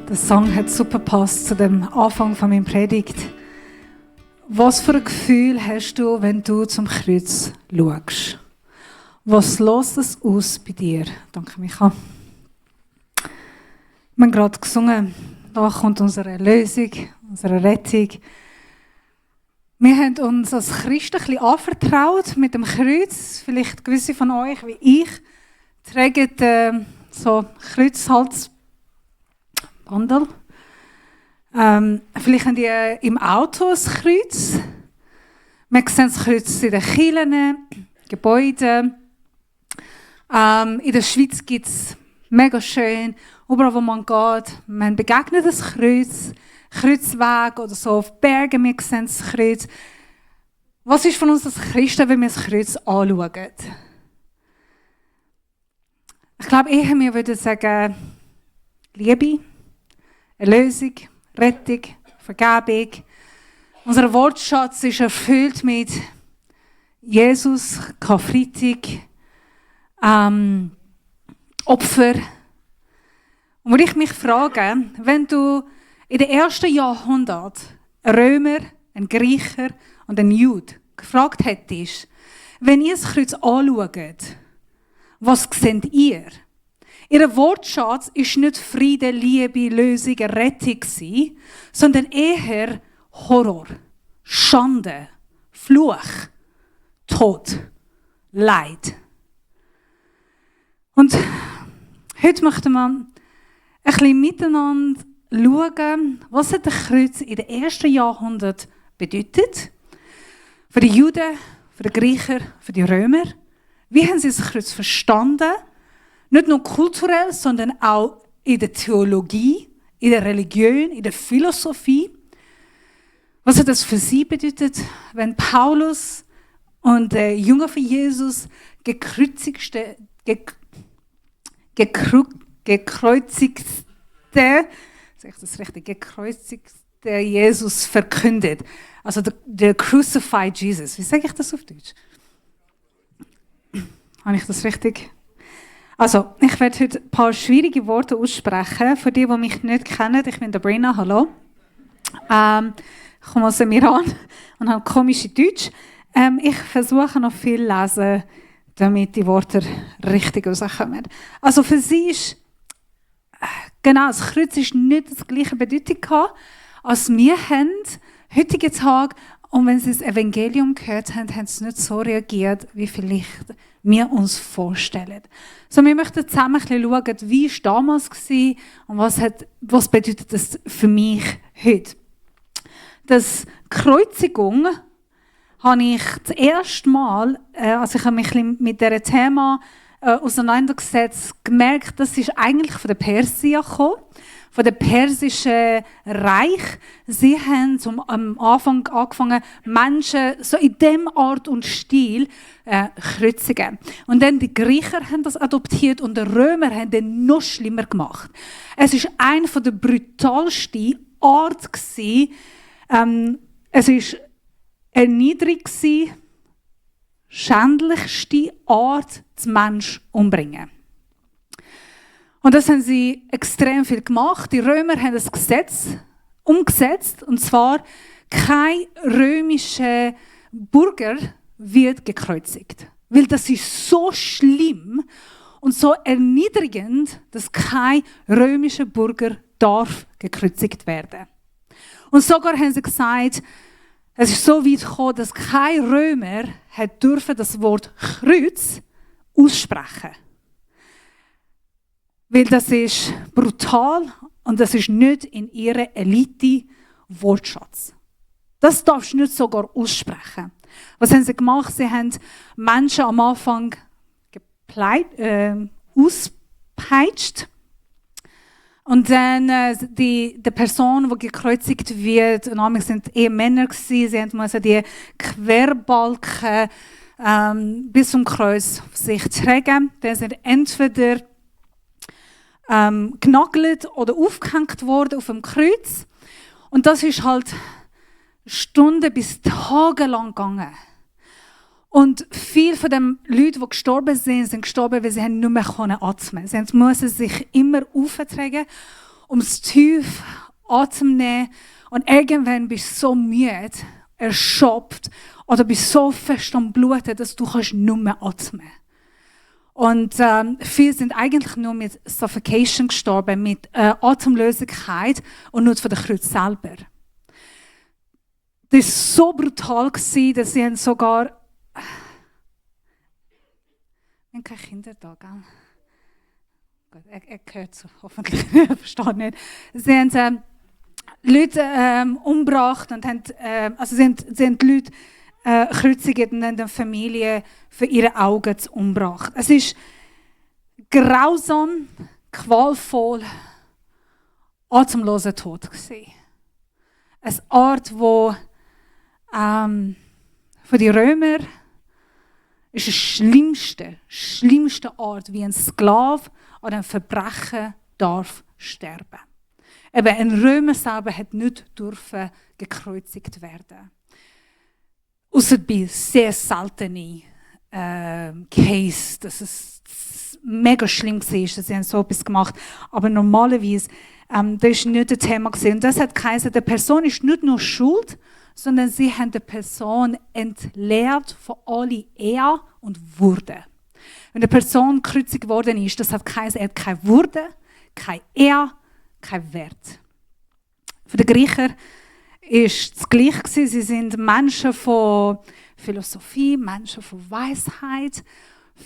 Der Song hat super gepasst zu dem Anfang von meiner Predigt. Was für ein Gefühl hast du, wenn du zum Kreuz schaust? Was löst es aus bei dir? Danke, Micha. Wir haben gerade gesungen, da kommt unsere Erlösung, unsere Rettung. Wir haben uns als Christen ein bisschen anvertraut mit dem Kreuz. Vielleicht gewisse von euch, wie ich, tragen so Kreuzhalsbandel. Vielleicht haben die im Auto ein Kreuz. Wir sehen das Kreuz in den Kirchen, Gebäuden. In der Schweiz gibt es mega schön, überall wo man geht, man begegnet das Kreuz, Kreuzweg oder so auf Bergen, wir sehen das Kreuz. Was ist von uns als Christen, wenn wir das Kreuz anschauen? Ich glaube, eher wir würden sagen, Liebe, Erlösung, Rettung, Vergebung. Unser Wortschatz ist erfüllt mit Jesus, Karfreitag, Opfer. Und wo ich mich frage, wenn du in den ersten Jahrhunderten einen Römer, einen Griecher und einen Jude gefragt hättest, wenn ihr das Kreuz anschaut, was seht ihr? Ihr Wortschatz war nicht Friede, Liebe, Lösung, Rettung, sondern eher Horror, Schande, Fluch, Tod, Leid. Und heute möchten wir ein bisschen miteinander schauen, was hat der Kreuz in den ersten Jahrhunderten bedeutet. Für die Juden, für die Griecher, für die Römer. Wie haben sie das Kreuz verstanden? Nicht nur kulturell, sondern auch in der Theologie, in der Religion, in der Philosophie. Was hat das für sie bedeutet, wenn Paulus und der Jünger von Jesus gekreuzigte Jesus verkündet. Also der Crucified Jesus. Wie sage ich das auf Deutsch? Habe ich das richtig? Also, ich werde heute ein paar schwierige Worte aussprechen. Für die mich nicht kennen, ich bin Sabrina, hallo. Ich komme aus dem Iran und habe komische Deutsch. Ich versuche noch viel zu lesen, damit die Worte richtig rauskommen. Also für sie ist genau, das Kreuz ist nicht das gleiche Bedeutung gehabt, als wir haben, heutigen Tag. Und wenn sie das Evangelium gehört haben, haben sie nicht so reagiert, wie vielleicht wir uns vorstellen. So, wir möchten zusammen ein bisschen schauen, wie es damals war und was bedeutet das für mich heute. Das Kreuzigung habe ich das erste Mal, als ich mich mit diesem Thema auseinandergesetzt, gemerkt, das ist eigentlich von der Persia gekommen, von dem persischen Reich. Sie haben am Anfang angefangen, Menschen so in dem Art und Stil kreuzigen. Und dann die Griecher haben das adoptiert und die Römer haben das noch schlimmer gemacht. Es war eine der brutalsten Arten. Es war erniedrigend, schändlichste Art, den Menschen umzubringen. Und das haben sie extrem viel gemacht. Die Römer haben das Gesetz umgesetzt, und zwar, kein römischer Bürger wird gekreuzigt. Weil das ist so schlimm und so erniedrigend, dass kein römischer Bürger darf gekreuzigt werden. Und sogar haben sie gesagt, es ist so weit gekommen, dass kein Römer dürfen das Wort Kreuz aussprechen. Weil das ist brutal und das ist nicht in ihrer Elite-Wortschatz. Das darfst du nicht sogar aussprechen. Was haben sie gemacht? Sie haben Menschen am Anfang ausgepeitscht. Und dann die Person, die gekreuzigt wird, und einmal sind eher Männer gewesen, sie mussten die Querbalken bis zum Kreuz auf sich tragen. Dann sind entweder genagelt oder aufgehängt worden auf dem Kreuz. Und das ist halt Stunden bis Tage lang gegangen. Und viele von den Leuten, die gestorben sind gestorben, weil sie nicht mehr atmen konnten. Sie mussten sich immer auftragen. ums tief Atem nehmen und irgendwann bist du so müde, erschöpft oder bist so fest am Bluten, dass du nicht mehr atmen. Und viele sind eigentlich nur mit Suffocation gestorben, mit Atemlosigkeit und nur von der Kreuz selber. Das war so brutal, dass sie sogar... Wir haben keine Kinder da, gell? Gut, er gehört so, hoffentlich, er versteht nicht. Sie haben Leute umgebracht und haben, sie haben Leute kreuzigt und haben die Familie für ihre Augen umgebracht. Es ist grausam, qualvoll, atemloser Tod gewesen. Eine Art, wo für die Römer ist die schlimmste Art, wie ein Sklave oder ein Verbrecher darf sterben. Eben, ein Römer selber hat nicht dürfen gekreuzigt werden. Ausser bei sehr seltenen Cases, dass es mega schlimm war, dass sie so etwas gemacht haben. Aber normalerweise, das war nicht das Thema. Und das hat geheißen, der Person ist nicht nur schuld, sondern sie haben die Person entleert von aller Ehre und Würde. Wenn eine Person gekreuzigt worden ist, das hat geheißen, er hat keine Würde, keine Ehre, keinen Wert. Für die Griechen war es das Gleiche. Sie sind Menschen von Philosophie, Menschen von Weisheit,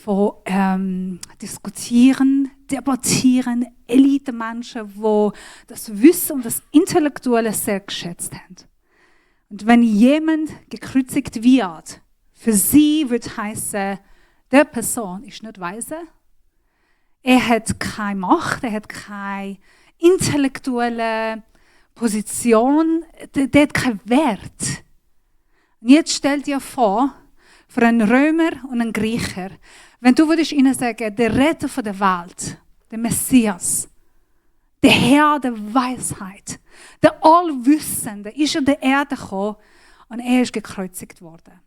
von Diskutieren, Debattieren, Elite-Menschen, die das Wissen und das Intellektuelle sehr geschätzt haben. Und wenn jemand gekreuzigt wird, für sie wird heißen, der Person ist nicht weise, er hat keine Macht, er hat keine intellektuelle Position, der hat keinen Wert. Und jetzt stell dir vor, für einen Römer und einen Griecher, wenn du würdest ihnen sagen, der Retter der Welt, der Messias, der Herr der Weisheit, der Allwissende, ist auf der Erde gekommen und er ist gekreuzigt worden.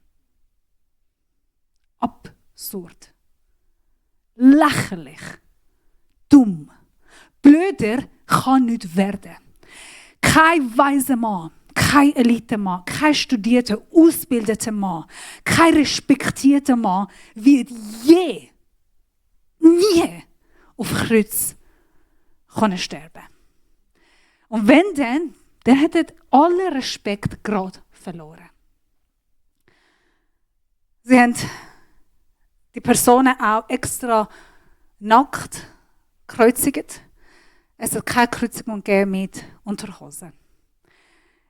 Absurd. Lächerlich. Dumm. Blöder kann nicht werden. Kein weiser Mann, kein Elitemann, kein studierter, ausgebildeter Mann, kein respektierter Mann wird nie auf Kreuz sterben. Und wenn dann hat er alle Respekt gerade verloren. Sie haben die Personen auch extra nackt gekreuzigt. Es hat keine Kreuzigung gegeben mit Unterhosen.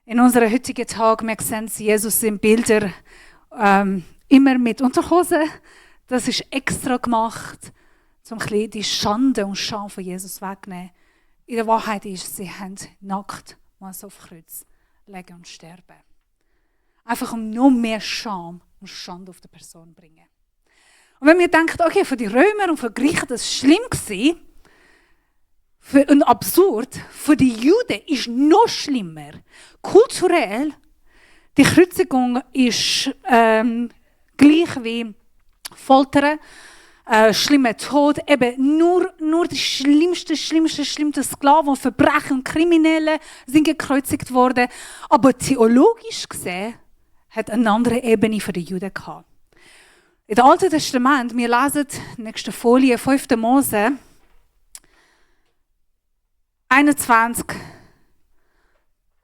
In unserem heutigen Tag, wir sehen Jesus in Bildern immer mit Unterhosen. Das ist extra gemacht, um die Schande und Scham von Jesus wegzunehmen. In der Wahrheit ist, sie haben nackt auf Kreuz legen und sterben. Einfach um noch mehr Scham und Schande auf die Person zu bringen. Und wenn wir denken, okay, für die Römer und für die Griechen das schlimm war, und absurd, für die Juden ist noch schlimmer. Kulturell, die Kreuzigung ist gleich wie Foltern, schlimmer Tod, eben nur die schlimmsten Sklaven und Verbrecher und Kriminelle sind gekreuzigt worden. Aber theologisch gesehen hat eine andere Ebene für die Juden gehabt. In dem Alten Testament, wir lesen, nächste Folie, 5. Mose, 21,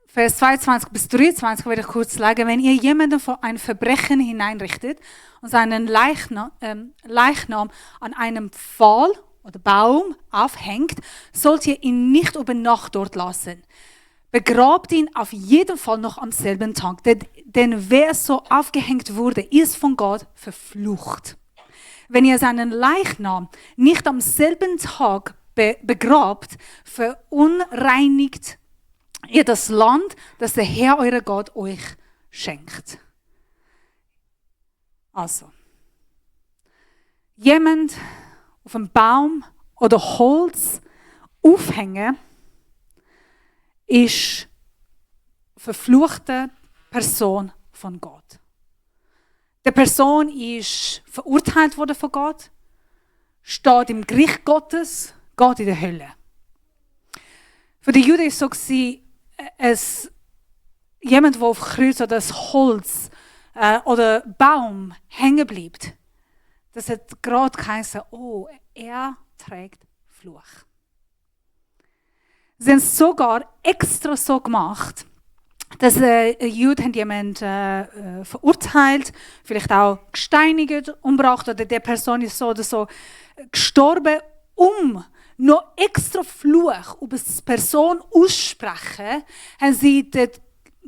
Vers 22 bis 23 werde ich kurz sagen. Wenn ihr jemanden vor ein Verbrechen hineinrichtet und seinen Leichnam an einem Pfahl oder Baum aufhängt, sollt ihr ihn nicht über Nacht dort lassen. Begrabt ihn auf jeden Fall noch am selben Tag, denn wer so aufgehängt wurde, ist von Gott verflucht. Wenn ihr seinen Leichnam nicht am selben Tag begrabt, verunreinigt ihr das Land, das der Herr, euer Gott, euch schenkt. Also, jemand auf einem Baum oder Holz aufhängen, ist verfluchte Person von Gott. Die Person ist verurteilt worden von Gott, steht im Gericht Gottes, geht in der Hölle. Für die Juden war es so, jemand, der auf Kreuz oder das Holz oder Baum hängen bleibt, das hat gerade geheißen, oh, er trägt Fluch. Sie haben es sogar extra so gemacht, dass Juden haben jemanden verurteilt, vielleicht auch gesteinigt, umgebracht oder der Person ist so oder so gestorben, um noch extra Fluch über die Person aussprechen, haben sie den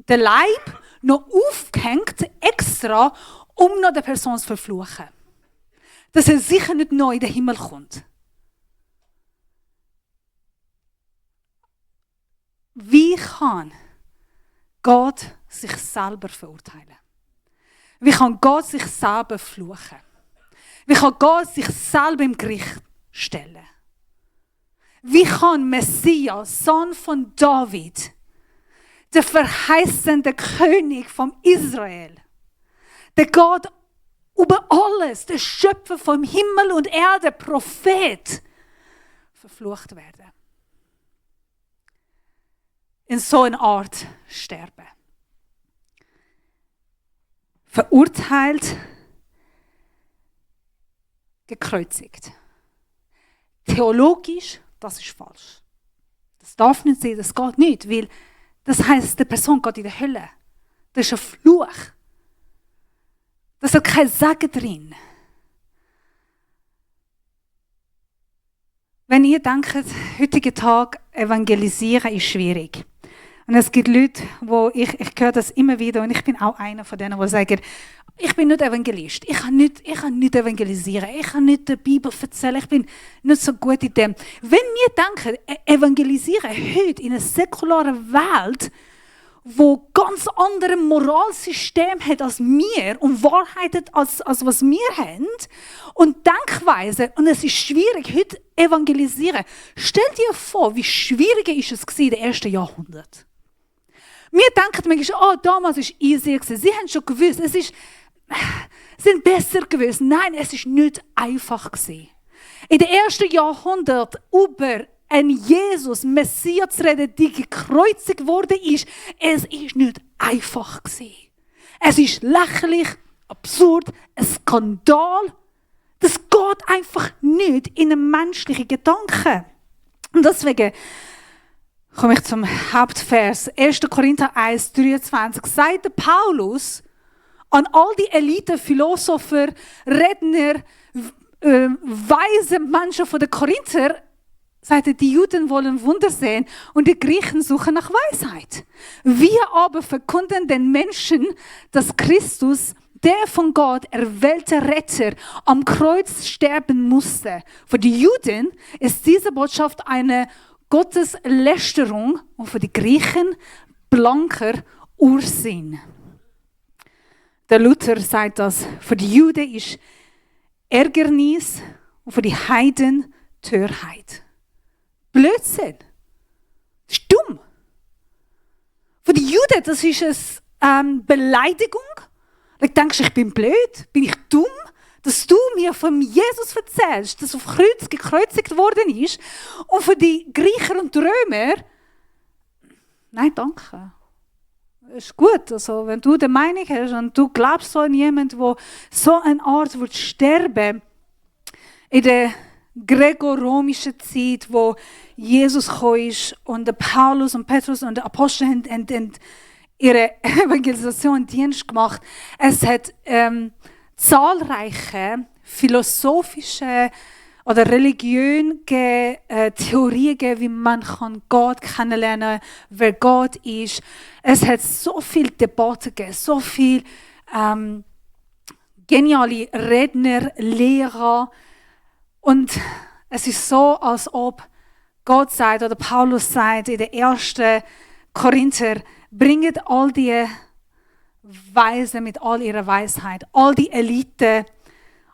Leib noch aufgehängt, extra, um noch die Person zu verfluchen. Dass er sicher nicht neu in den Himmel kommt. Wie kann Gott sich selber verurteilen? Wie kann Gott sich selber fluchen? Wie kann Gott sich selber im Gericht stellen? Wie kann Messias, Sohn von David, der verheißende König von Israel, der Gott über alles, der Schöpfer vom Himmel und Erde, Prophet, verflucht werden? In so einer Art sterben. Verurteilt, gekreuzigt. Theologisch, das ist falsch. Das darf nicht sein, das geht nicht, weil das heisst, die Person geht in die Hölle. Das ist ein Fluch. Das hat kein Segen drin. Wenn ihr denkt, heutigen Tag evangelisieren ist schwierig. Und es gibt Leute, ich höre das immer wieder und ich bin auch einer von denen, die sagen, ich bin nicht Evangelist, ich kann nicht evangelisieren, ich kann nicht die Bibel erzählen, ich bin nicht so gut in dem. Wenn wir denken, evangelisieren heute in einer säkularen Welt, wo ganz andere Moralsystem hat als wir und Wahrheit hat als was wir haben und Denkweise, und es ist schwierig, heute evangelisieren. Stell dir vor, wie schwierig ist es in den ersten Jahrhunderten. Wir denken manchmal, damals war es easy. Sie haben schon gewusst, sind besser gewusst. Nein, es war nicht einfach. In den ersten Jahrhunderten über einen Jesus, Messias zu reden, der gekreuzigt worden ist, es ist nicht einfach. Es ist lächerlich, absurd, ein Skandal. Das geht einfach nicht in einen menschlichen Gedanken. Und deswegen komme ich zum Hauptvers. 1. Korinther 1, 23. Sagt Paulus an all die Elite, Philosopher, Redner, weise Menschen von den Korinther, sagt er, die Juden wollen Wunder sehen und die Griechen suchen nach Weisheit. Wir aber verkünden den Menschen, dass Christus, der von Gott erwählte Retter, am Kreuz sterben musste. Für die Juden ist diese Botschaft eine Gotteslästerung und für die Griechen blanker Ursinn. Der Luther sagt das, für die Juden ist Ärgernis und für die Heiden Torheit. Blödsinn. Das ist dumm. Für die Juden, das ist eine Beleidigung. Du denkst, ich bin blöd, bin ich dumm, dass du mir von Jesus erzählst, dass auf Kreuz gekreuzigt worden ist. Und für die Griecher und Römer, nein, danke. Ist gut, also wenn du die Meinung hast und du glaubst so an jemanden, der so eine Art wird sterben, in der gregoromischen Zeit, wo Jesus gekommen ist und der Paulus und Petrus und der Apostel haben ihre Evangelisation Dienst gemacht. Es hat zahlreiche philosophische oder religiöse Theorien gegeben, wie man Gott kennenlernen kann, wer Gott ist. Es hat so viele Debatten gegeben, so viele geniale Redner, Lehrer. Und es ist so, als ob Gott sagt oder Paulus sagt in der 1. Korinther, bringet all die Weisen mit all ihrer Weisheit, all die Elite,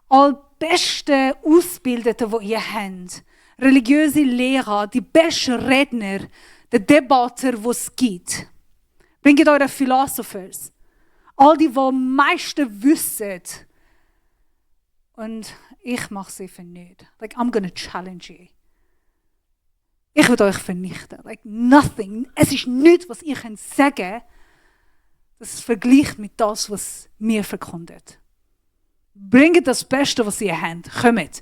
all beste Ausgebildeten, die ihr habt, religiöse Lehrer, die besten Redner, die Debatter, die es gibt. Bringt eure Philosophers, all die am meisten wissen. Und ich mache es einfach nicht. Like, I'm gonna challenge you. Ich will euch vernichten. Like nothing. Es ist nichts, was ihr könnt sagen, das es vergleicht mit das, was mir verkündet. Bringt das Beste, was ihr habt. Kommt.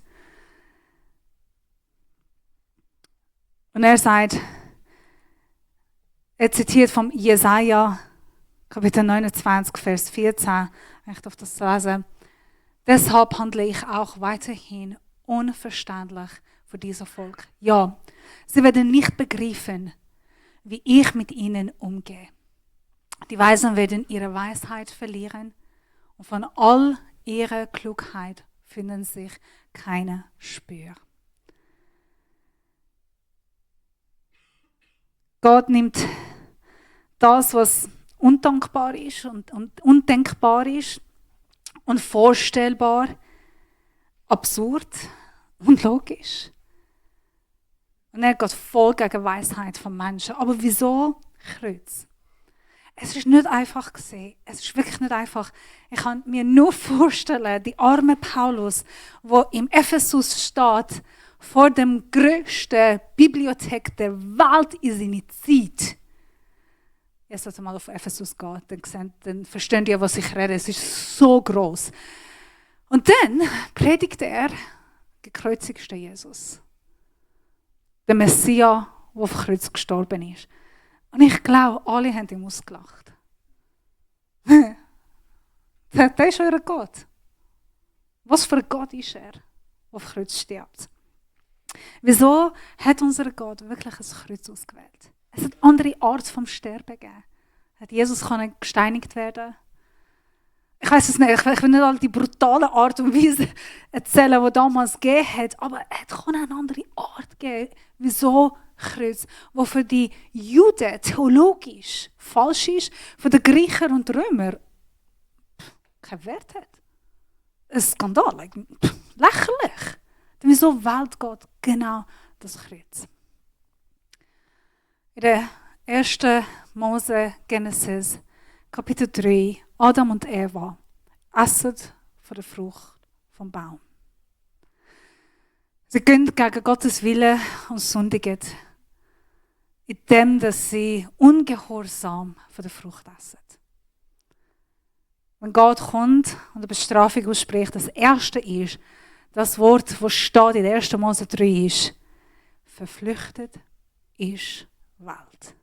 Und er sagt, er zitiert vom Jesaja, Kapitel 29, Vers 14, wenn ich das lese. Deshalb handle ich auch weiterhin unverständlich für dieses Volk. Ja, sie werden nicht begreifen, wie ich mit ihnen umgehe. Die Weisen werden ihre Weisheit verlieren und von all ihrer Klugheit finden sich keine Spur. Gott nimmt das, was undankbar ist und undenkbar ist, unvorstellbar, absurd und logisch. Und er geht voll gegen Weisheit von Menschen. Aber wieso Kreuz? Es ist nicht einfach gesehen. Es ist wirklich nicht einfach. Ich kann mir nur vorstellen, die arme Paulus, wo im Ephesus steht, vor dem grössten Bibliothek der Welt in seiner Zeit. Ihr solltet mal auf Ephesus gehen, dann versteht ihr, was ich rede. Es ist so groß. Und dann predigt er gekreuzigten Jesus. Der Messias, der auf dem Kreuz gestorben ist. Und ich glaube, alle haben ihm ausgelacht. Das ist euer Gott. Was für ein Gott ist er, der auf dem Kreuz stirbt? Wieso hat unser Gott wirklich ein Kreuz ausgewählt? Es hat andere Art vom Sterben gegeben. Hat Jesus gesteinigt werden? Ich weiß es nicht, ich will nicht all die brutale Art und Weise erzählen, die damals gegeben hat, aber es kann eine andere Art geben. Wieso Kreuz? Wo für die Juden theologisch falsch ist, für die Griechen und Römer keinen Wert hat. Ein Skandal, lächerlich. Wieso wählt Gott genau das Kreuz? In der 1. Mose Genesis, Kapitel 3, Adam und Eva essen von der Frucht vom Baum. Sie gehen gegen Gottes Willen und sündigen, indem sie ungehorsam von der Frucht essen. Wenn Gott kommt und eine Bestrafung ausspricht, das erste ist, das Wort, das steht in 1. Mose 3 ist, verflüchtet ist Welt.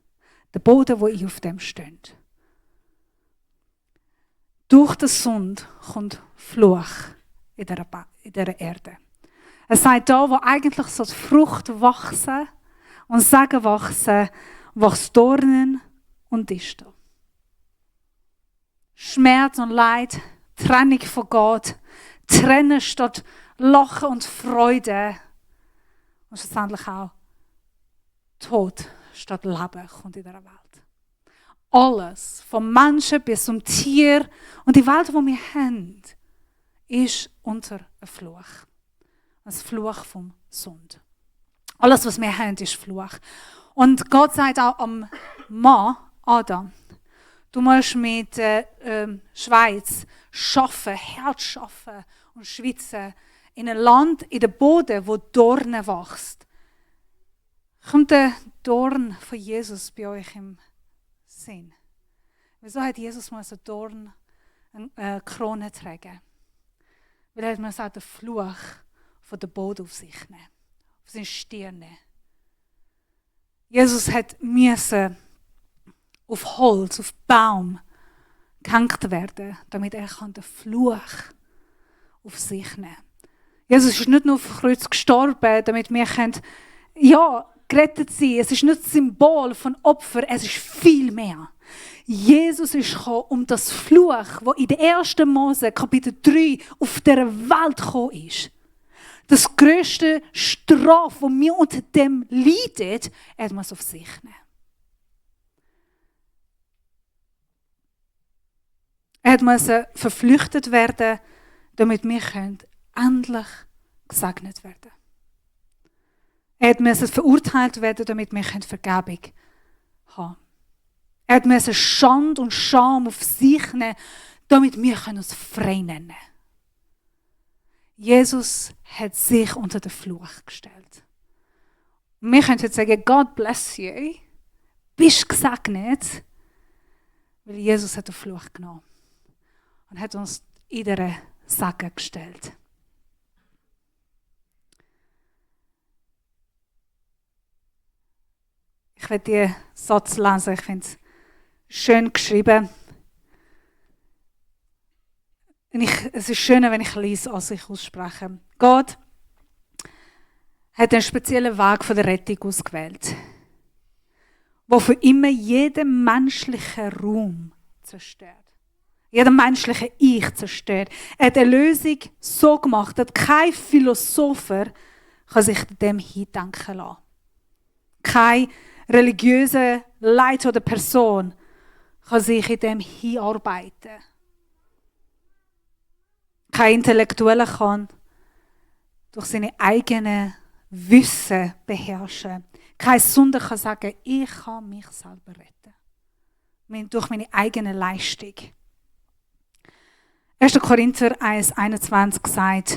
Der Boden, wo ich auf dem steht. Durch den Sund kommt Fluch in der Erde. Es sagt da, wo eigentlich so die Frucht wachsen und Segen wachsen, wächst Dornen und Distel. Schmerz und Leid, Trennung von Gott, Trennen statt Lachen und Freude und schlussendlich auch Tod statt Leben kommt in dieser Welt. Alles, vom Menschen bis zum Tier und die Welt, die wir haben, ist unter einem Fluch. Ein Fluch vom Sund. Alles, was wir haben, ist Fluch. Und Gott sagt auch am Mann, Adam, du musst mit Schweiz arbeiten, hart arbeiten und schwitzen in einem Land, in dem Boden, wo Dornen wächst. Kommt der Dorn von Jesus bei euch im Sinn? Wieso hat Jesus mal so Dorn, eine Krone tragen? Weil er muss auch den Fluch von der Boden auf sich nehmen, auf seine Stirn nehmen. Jesus musste auf Holz, auf Baum gehängt werden, damit er den Fluch auf sich nehmen kann. Jesus ist nicht nur auf dem Kreuz gestorben, damit wir gerettet sein können. Es ist nicht das Symbol von Opfer, es ist viel mehr. Jesus ist gekommen, um das Fluch, das in der 1. Mose, Kapitel 3, auf dieser Welt gekommen ist. Das grösste Strafe, das wir unter dem leiden, er muss auf sich nehmen. Er musste verflüchtet werden, damit wir endlich gesegnet werden können. Er musste verurteilt werden, damit wir Vergebung haben. Er musste Schande und Scham auf sich nehmen, damit wir uns frei nennen können. Jesus hat sich unter den Fluch gestellt. Und wir können jetzt sagen, God bless you, bist gesegnet, weil Jesus hat den Fluch genommen und hat uns in dieser Segen gestellt. Ich werde diesen Satz lesen, ich finde es schön geschrieben. Es ist schöner, wenn ich lese, als ich ausspreche. Gott hat einen speziellen Weg von der Rettung ausgewählt, der für immer jeden menschlichen Raum zerstört. Jeden menschlichen Ich zerstört. Er hat eine Lösung so gemacht, dass kein Philosopher kann sich dem hindenken lassen. Kein religiöser Leiter oder Person kann sich in dem hinarbeiten. Kein Intellektueller kann durch seine eigenen Wissen beherrschen. Kein Sünder kann sagen, ich kann mich selber retten. Durch meine eigene Leistung. 1. Korinther 1,21 sagt,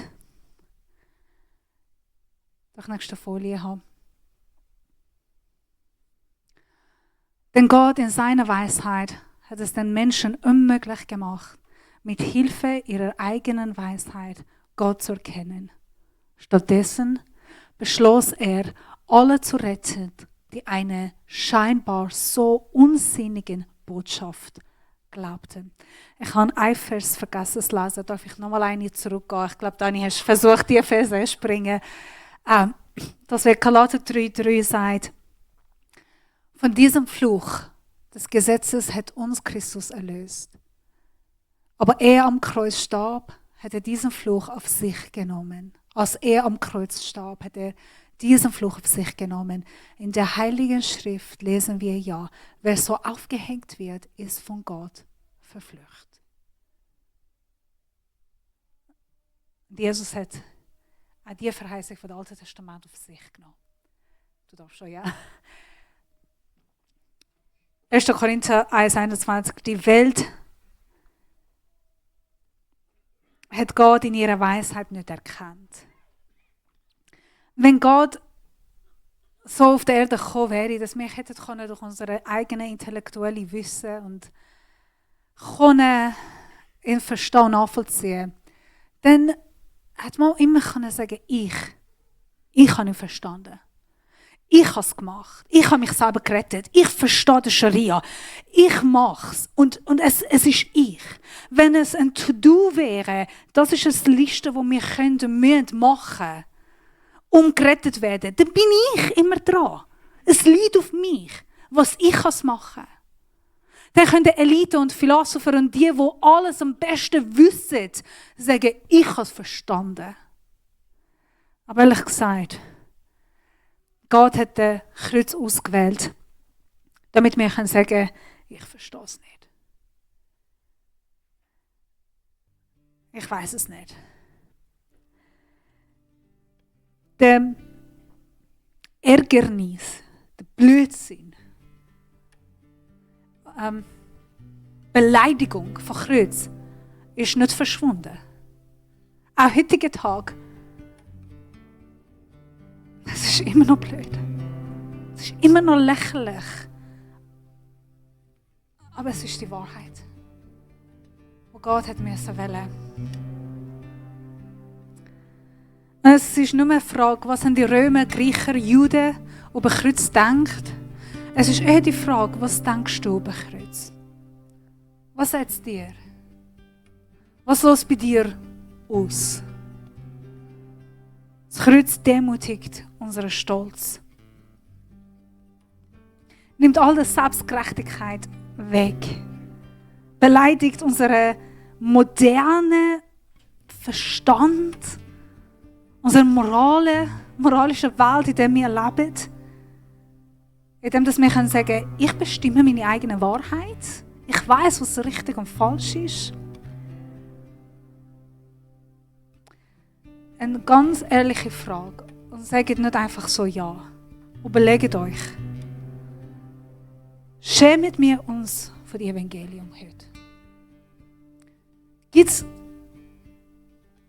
ich die nächste Folie haben. Denn Gott in seiner Weisheit hat es den Menschen unmöglich gemacht, mit Hilfe ihrer eigenen Weisheit Gott zu erkennen. Stattdessen beschloss er, alle zu retten, die eine scheinbar so unsinnigen Botschaft glaubten. Ich habe einen Vers vergessen zu lesen, darf ich nochmal eine zurückgehen? Ich glaube, Dani, hast versucht, die Verse zu springen. Das wird Galater 3,3 sagt, von diesem Fluch des Gesetzes hat uns Christus erlöst. Aber er am Kreuz starb, hat er diesen Fluch auf sich genommen. Als er am Kreuz starb, hat er diesen Fluch auf sich genommen. In der Heiligen Schrift lesen wir ja, wer so aufgehängt wird, ist von Gott verflucht. Und Jesus hat auch die Verheißung von dem Alten Testament auf sich genommen. Du darfst schon, ja. 1. Korinther 1,21 Die Welt hat Gott in ihrer Weisheit nicht erkannt. Wenn Gott so auf der Erde gekommen wäre, dass wir hätten durch unsere eigenen intellektuellen Wissen und können ihn verstehen und nachvollziehen, dann hätte man immer sagen ich habe ihn verstanden. Ich habe es gemacht. Ich habe mich selber gerettet. Ich verstehe die Scharia. Ich mache es. Und es ist ich. Wenn es ein To-Do wäre, das ist eine Liste, die wir müssen machen, um gerettet zu werden, dann bin ich immer dran. Es liegt auf mich, was ich machen kann. Dann können die Elite und Philosopher und die alles am besten wissen, sagen, ich habe es verstanden. Aber ehrlich gesagt, Gott hat den Kreuz ausgewählt, damit wir sagen können, ich verstehe es nicht. Ich weiß es nicht. Der Ärgernis, der Blödsinn, Beleidigung von Kreuz ist nicht verschwunden. Auch heutigen Tag. Es ist immer noch blöd. Es ist immer noch lächerlich. Aber es ist die Wahrheit. Wo Gott hat müssen wählen. Es ist nur eine Frage, was haben die Römer, Griecher, Juden über Kreuz gedacht. Es ist eher die Frage, was denkst du über Kreuz? Was sagt es dir? Was löst bei dir aus? Das Kreuz demütigt unseren Stolz. Nimmt all die Selbstgerechtigkeit weg. Beleidigt unseren modernen Verstand, unsere moralische Welt, in der wir leben. Indem wir sagen können, ich bestimme meine eigene Wahrheit. Ich weiß, was richtig und falsch ist. Eine ganz ehrliche Frage. Und sagt nicht einfach so ja. Überlegt euch. Schämen wir uns für das Evangelium heute? Gibt es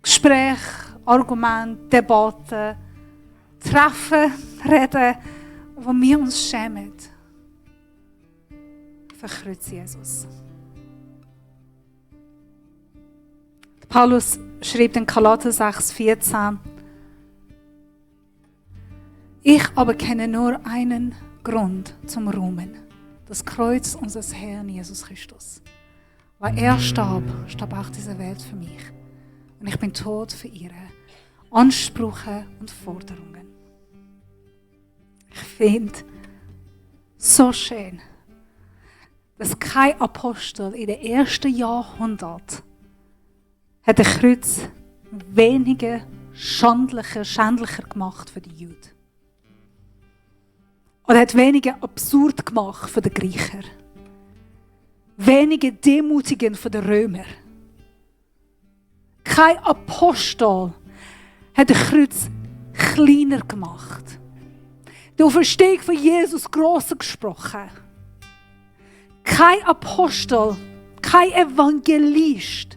Gespräche, Argumente, Debatten, treffen, reden, wo wir uns schämen. Verkreuz Jesus. Paulus schreibt in Galater 6,14: Ich aber kenne nur einen Grund zum Ruhmen. Das Kreuz unseres Herrn Jesus Christus. Weil er starb, starb auch diese Welt für mich. Und ich bin tot für ihre Ansprüche und Forderungen. Ich finde so schön, dass kein Apostel in den ersten Jahrhunderten hat ein Kreuz weniger schändlicher gemacht für die Juden. Oder hat weniger absurd gemacht für die Griecher. Weniger demütigend für die Römer. Kein Apostel hat ein Kreuz kleiner gemacht. Die Auferstehung von Jesus grosser gesprochen. Kein Apostel, kein Evangelist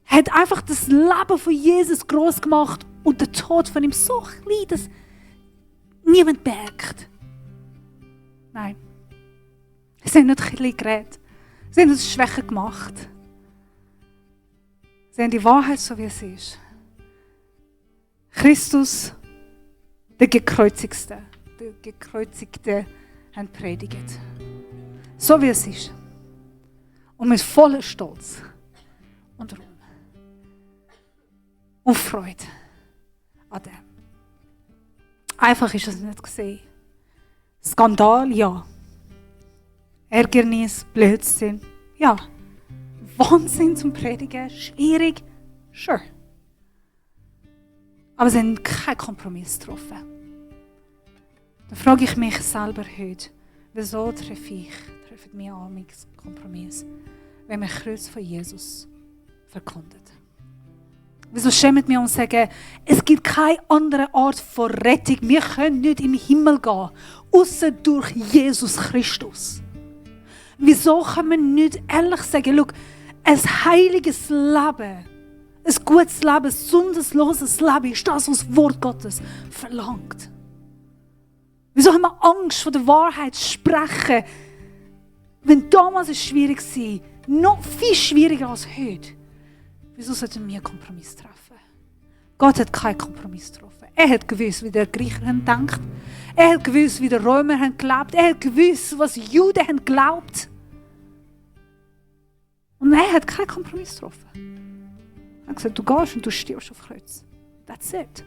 hat einfach das Leben von Jesus gross gemacht und den Tod von ihm so klein, dass niemand merkt. Nein. Sie haben nicht klein geredet. Sie haben uns schwächer gemacht. Sie haben die Wahrheit so, wie es ist. Christus, der Gekreuzigte, haben predigt. So wie es ist. Und mit voller Stolz und Ruhm. Und Freude an dem. Einfach ist es nicht gesehen. Skandal, ja. Ärgernis, Blödsinn, ja. Wahnsinn zum Predigen, schwierig, sure. Aber sie haben keinen Kompromiss getroffen. Dann frage ich mich selber heute, wieso treffen wir einen Kompromiss, wenn wir das Kreuz von Jesus verkündet? Wieso schämen wir uns und sagen, es gibt keine andere Art von Rettung. Wir können nicht im Himmel gehen, außer durch Jesus Christus. Wieso können wir nicht ehrlich sagen, schau, ein heiliges Leben, ein gutes Leben, ein sündenloses Leben ist das, was das Wort Gottes verlangt. Wieso haben wir Angst vor der Wahrheit zu sprechen, wenn damals es schwierig war, noch viel schwieriger als heute? Wieso sollten wir einen Kompromiss treffen? Gott hat keinen Kompromiss getroffen. Er hat gewusst, wie die Griecher haben gedacht. Er hat gewusst, wie die Römer haben gelebt. Er hat gewusst, was die Juden haben geglaubt. Und er hat keinen Kompromiss getroffen. Er hat gesagt, du gehst und du stirbst auf Kreuz. That's it.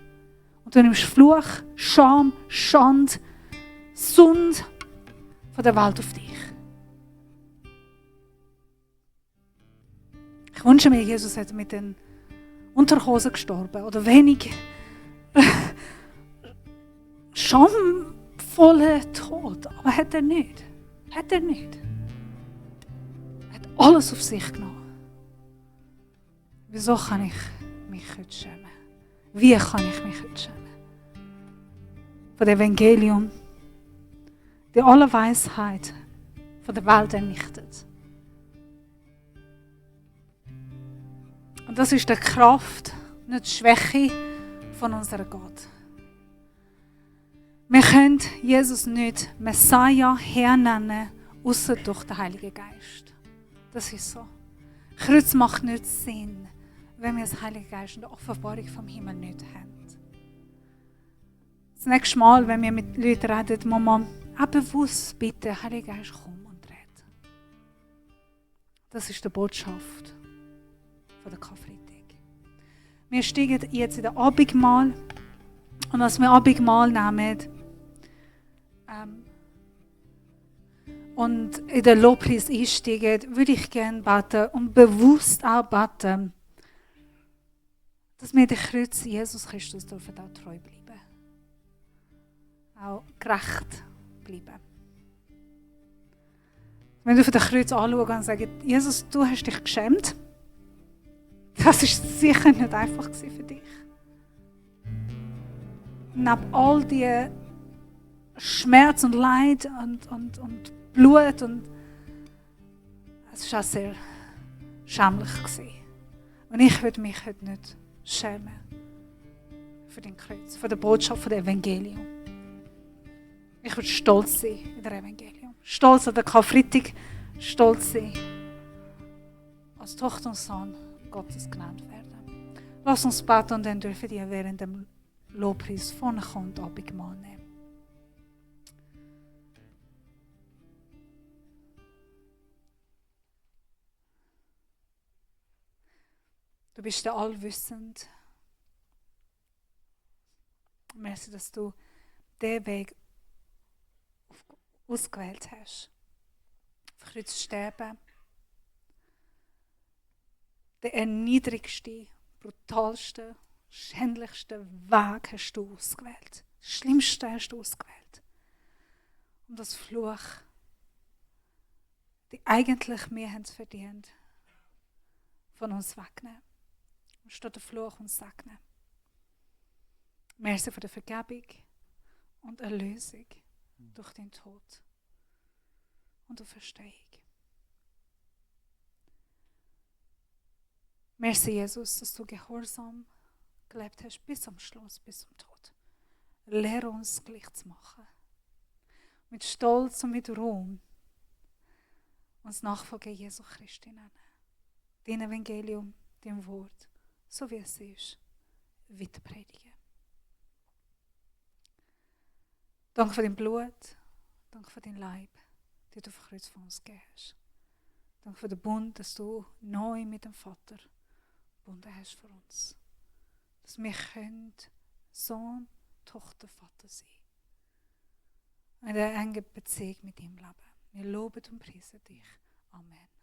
Und du nimmst Fluch, Scham, Schande, Sünde von der Welt auf dich. Ich wünsche mir, Jesus hätte mit den Unterhosen gestorben oder wenig schamvoller Tod. Aber hat er nicht. Hat er nicht. Er hat alles auf sich genommen. Wieso kann ich mich heute schämen? Wie kann ich mich heute schämen? Von dem Evangelium, die alle Weisheit von der Welt ernichtet. Und das ist die Kraft, nicht die Schwäche von unserem Gott. Wir können Jesus nicht Messiah hernennen, außer durch den Heiligen Geist. Das ist so. Kreuz macht nicht Sinn, wenn wir den Heiligen Geist und die Offenbarung vom Himmel nicht haben. Das nächste Mal, wenn wir mit Leuten reden, muss man auch bewusst bitten, Heiliger Geist, komm und red. Das ist die Botschaft von der Karfreitag. Wir steigen jetzt in den Abendmahl. Und als wir Abendmahl nehmen und in den Lobpreis einsteigen, würde ich gerne beten und bewusst auch beten, dass wir dem Kreuz Jesus Christus dürfen auch treu bleiben. Auch gerecht bleiben. Wir dürfen den Kreuz anschauen und sagen, Jesus, du hast dich geschämt. Das war sicher nicht einfach für dich. Neben all die Schmerz und Leid und Blut und es war auch sehr schämlich. Und ich würde mich heute nicht schämen für dein Kreuz, für die Botschaft von dem Evangelium. Ich würde stolz sein in der Evangelium. Stolz an den Karfreitag, stolz sein, als Tochter und Sohn Gottes genannt werden. Lass uns beten und dann dürfen wir während dem Lobpreis vorne kommen und Abendmahl nehmen. Du bist der Allwissend. Merci, dass du diesen Weg ausgewählt hast. Für Kreuz zu sterben. Den erniedrigsten, brutalsten, schändlichsten Weg hast du ausgewählt. Das Schlimmste hast du ausgewählt. Und das Fluch, die eigentlich wir haben es verdient, von uns wegnehmen. Und statt der Fluch uns segnen. Merci für die Vergebung und Erlösung durch den Tod und die Verstehung. Merci, Jesus, dass du gehorsam gelebt hast bis am Schluss, bis zum Tod. Lehre uns gleich zu machen. Mit Stolz und mit Ruhm uns Nachfolger Jesu Christi nennen. Dein Evangelium, dein Wort, so wie es ist, weiter predigen. Danke für dein Blut, danke für dein Leib, den du auf dem Kreuz für uns gegeben hast. Danke für den Bund, dass du neu mit dem Vater gebunden hast für uns. Dass wir können Sohn, Tochter, Vater sein. In einer engen Beziehung mit ihm leben. Wir loben und preisen dich. Amen.